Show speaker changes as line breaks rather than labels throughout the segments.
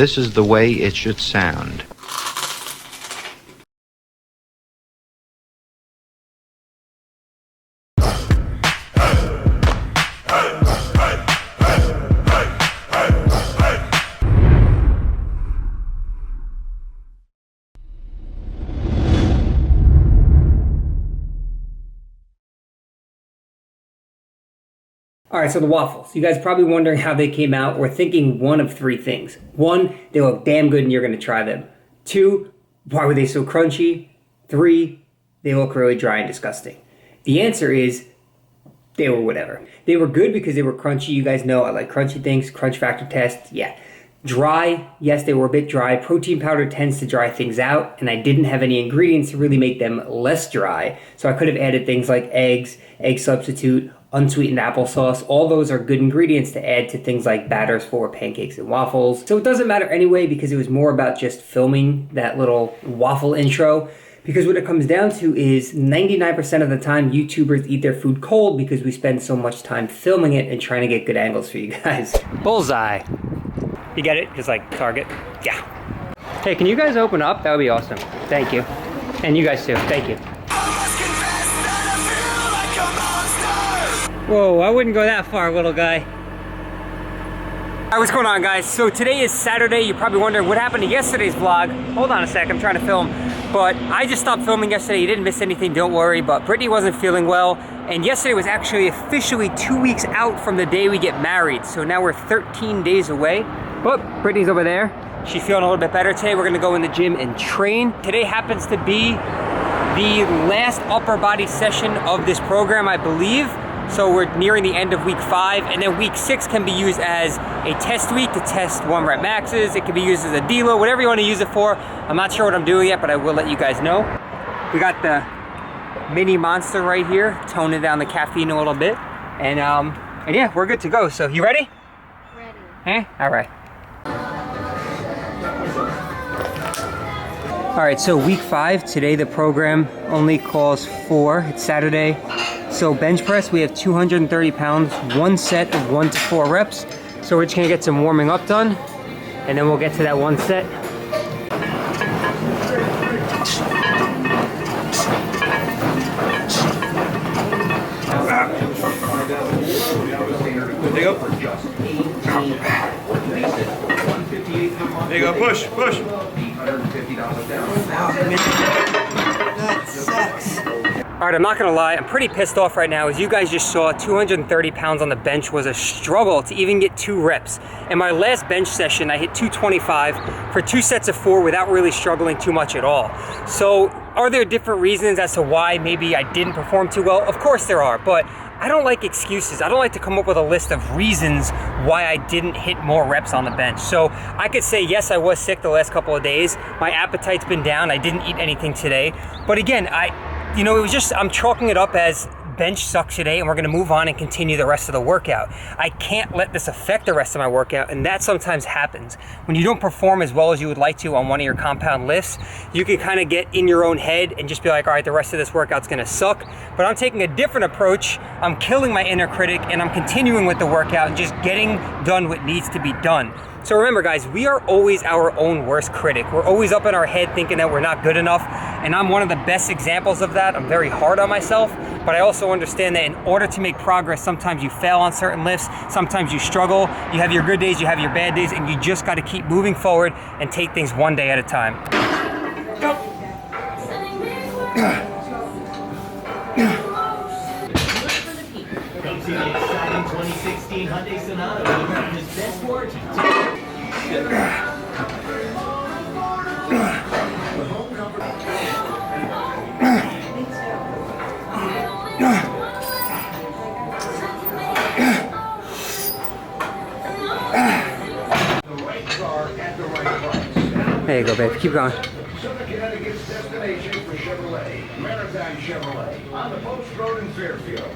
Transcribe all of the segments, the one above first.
This is the way it should sound.
All right, so the waffles. You guys are probably wondering how they came out. We're thinking one of three things. One, they look damn good and you're gonna try them. Two, why were they so crunchy? Three, they look really dry and disgusting. The answer is, they were whatever. They were good because they were crunchy. You guys know I like crunchy things. Crunch factor test, yeah. Dry, yes, they were a bit dry. Protein powder tends to dry things out, and I didn't have any ingredients to really make them less dry. So I could have added things like eggs, egg substitute, unsweetened applesauce. All those are good ingredients to add to things like batters for pancakes and waffles. So it doesn't matter anyway because it was more about just filming that little waffle intro. Because what it comes down to is 99% of the time YouTubers eat their food cold because we spend so much time filming it and trying to get good angles for you guys. Bullseye. You get it? Just like Target? Yeah. Hey, can you guys open up? That would be awesome. Thank you. And you guys too. Thank you. Whoa, I wouldn't go that far, little guy. Alright, what's going on, guys? So today is Saturday. You're probably wondering what happened to yesterday's vlog. Hold on a sec, I'm trying to film. But I just stopped filming yesterday. You didn't miss anything, don't worry. But Brittany wasn't feeling well. And yesterday was actually officially 2 weeks out from the day we get married. So now we're 13 days away. But Brittany's over there. She's feeling a little bit better today. We're gonna go in the gym and train. Today happens to be the last upper body session of this program, I believe. So we're nearing the end of week 5, and then week 6 can be used as a test week to test 1 rep maxes. It can be used as a deload, whatever you want to use it for. I'm not sure what I'm doing yet, but I will let you guys know. We got the mini monster right here, toning down the caffeine a little bit. And yeah, we're good to go. So you ready?
Ready.
Eh? All right. All right, so week 5, today the program only calls for, it's Saturday. So bench press, we have 230 pounds, 1 set of 1 to 4 reps. So we're just gonna get some warming up done, and then we'll get to that 1 set.
There you go. There you go, push, push.
That sucks. All right, I'm not gonna lie, I'm pretty pissed off right now. As you guys just saw, 230 pounds on the bench was a struggle to even get 2 reps. In my last bench session, I hit 225 for 2 sets of 4 without really struggling too much at all. So are there different reasons as to why maybe I didn't perform too well? Of course there are, but I don't like excuses. I don't like to come up with a list of reasons why I didn't hit more reps on the bench. So I could say, yes, I was sick the last couple of days. My appetite's been down. I didn't eat anything today. But again, it was just, I'm chalking it up as bench sucks today and we're gonna move on and continue the rest of the workout. I can't let this affect the rest of my workout, and that sometimes happens. When you don't perform as well as you would like to on one of your compound lifts, you can kind of get in your own head and just be like, all right, the rest of this workout's gonna suck. But I'm taking a different approach. I'm killing my inner critic and I'm continuing with the workout and just getting done what needs to be done. So remember, guys, we are always our own worst critic. We're always up in our head thinking that we're not good enough, and I'm one of the best examples of that. I'm very hard on myself, but I also understand that in order to make progress, sometimes you fail on certain lifts, sometimes you struggle, you have your good days, you have your bad days, and you just gotta keep moving forward and take things one day at a time. Go.
Come to the exciting 2016 Hyundai Sonata, America's best warranty.
There you go, babe. Keep going.
Connecticut's destination for Chevrolet, Maritime Chevrolet, on the Post Road in Fairfield.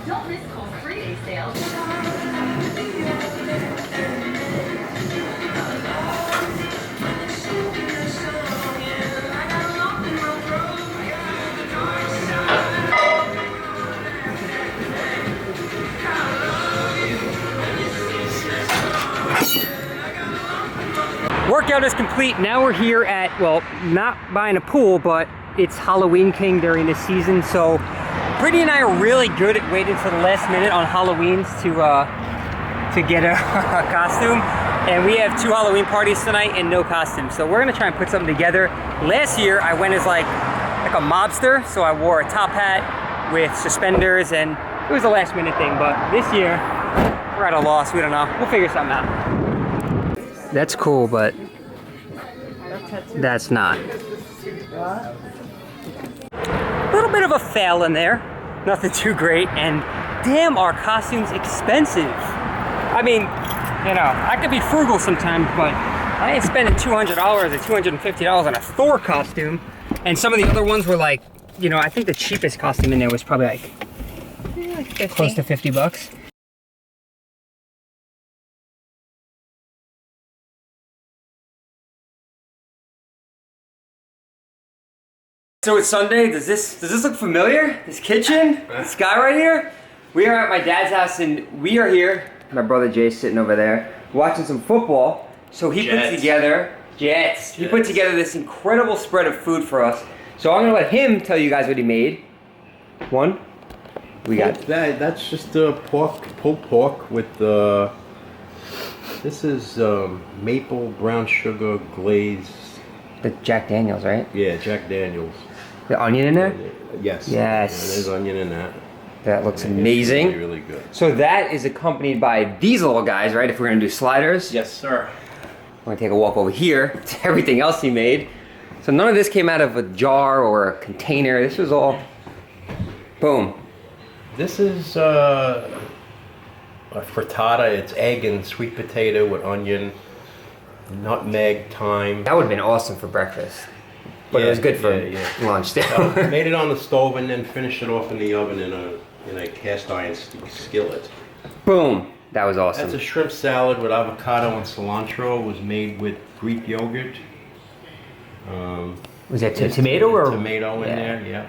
Don't miss Kohl's 3-day sale.
workout is complete. Now we're here at, well, not buying a pool, but it's Halloween King during this season. So Brittany and I are really good at waiting to the last minute on Halloweens to get a costume. And we have 2 Halloween parties tonight and no costume. So we're gonna try and put something together. Last year I went as like a mobster. So I wore a top hat with suspenders and it was a last minute thing. But this year we're at a loss, we don't know. We'll figure something out. That's cool, but that's not. A little bit of a fail in there. Nothing too great. And damn, our costume's expensive. I mean, you know, I could be frugal sometimes, but I ain't spending $200 or $250 on a Thor costume. And some of the other ones were like, you know, I think the cheapest costume in there was probably like
50.
close to 50 bucks. So it's Sunday. Does this look familiar? This kitchen? This guy right here? We are at my dad's house and we are here. My brother Jay's sitting over there watching some football. So he put together Jets. He put together this incredible spread of food for us. So I'm gonna let him tell you guys what he made. One. We got
that's just pulled pork with this is maple brown sugar glazed.
the Jack Daniels, right?
Yeah, Jack Daniels.
The onion in there?
Yes.
Yes.
Yeah, there's onion in that.
That looks amazing.
It's really good.
So that is accompanied by these little guys, right? If we're gonna do sliders.
Yes, sir.
We're gonna take a walk over here to everything else he made. So none of this came out of a jar or a container. This was all, boom.
This is a frittata. It's egg and sweet potato with onion, nutmeg, thyme.
That would have been awesome for breakfast. But it was good for lunch too.
Made it on the stove and then finished it off in the oven in a cast iron skillet.
Boom. That was awesome.
That's a shrimp salad with avocado and cilantro. It was made with Greek yogurt.
Was that tomato or?
Tomato in there, yeah.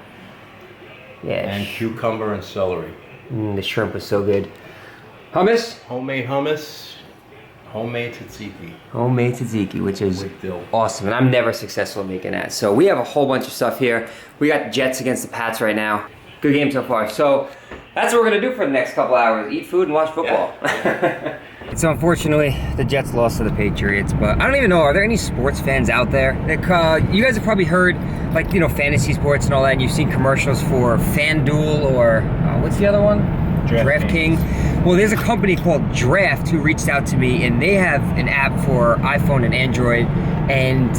Yeah.
And cucumber and celery.
The shrimp was so good. Hummus?
Homemade hummus, homemade tzatziki.
Homemade tzatziki, which is
With dill.
awesome. And I'm never successful at making that. So we have a whole bunch of stuff here. We got the Jets against the Pats right now. Good game so far. So that's what we're gonna do for the next couple hours. Eat food and watch football. Yeah. So unfortunately, the Jets lost to the Patriots, but I don't even know, are there any sports fans out there? Like, you guys have probably heard, like, you know, fantasy sports and all that, and you've seen commercials for FanDuel or, what's the other one? DraftKings. Well, there's a company called Draft who reached out to me, and they have an app for iPhone and Android, and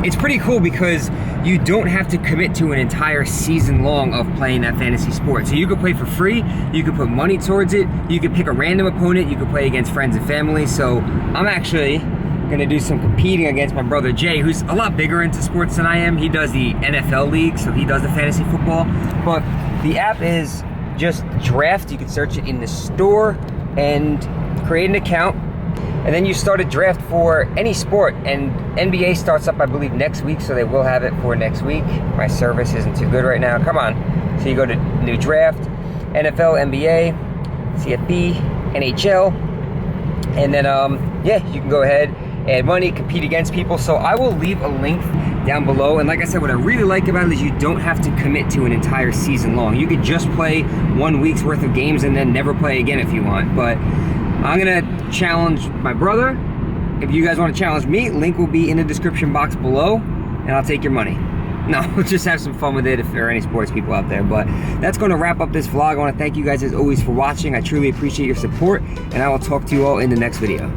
it's pretty cool because you don't have to commit to an entire season long of playing that fantasy sport. So you could play for free, you could put money towards it, you could pick a random opponent, you could play against friends and family. So I'm actually gonna do some competing against my brother Jay, who's a lot bigger into sports than I am. He does the NFL league, so he does the fantasy football. But the app is just Draft. You can search it in the store and create an account. And then you start a draft for any sport, and NBA starts up, I believe, next week, so they will have it for next week. My service isn't too good right now. Come on. So you go to new draft, NFL, NBA, CFB, NHL, and then, yeah, you can go ahead, add money, compete against people. So I will leave a link down below. And like I said, what I really like about it is you don't have to commit to an entire season long. You could just play 1 week's worth of games and then never play again if you want. But I'm gonna challenge my brother. If you guys want to challenge me, link will be in the description box below, and I'll take your money. No, we'll just have some fun with it if there are any sports people out there. But that's going to wrap up this vlog. I want to thank you guys as always for watching. I truly appreciate your support, and I will talk to you all in the next video.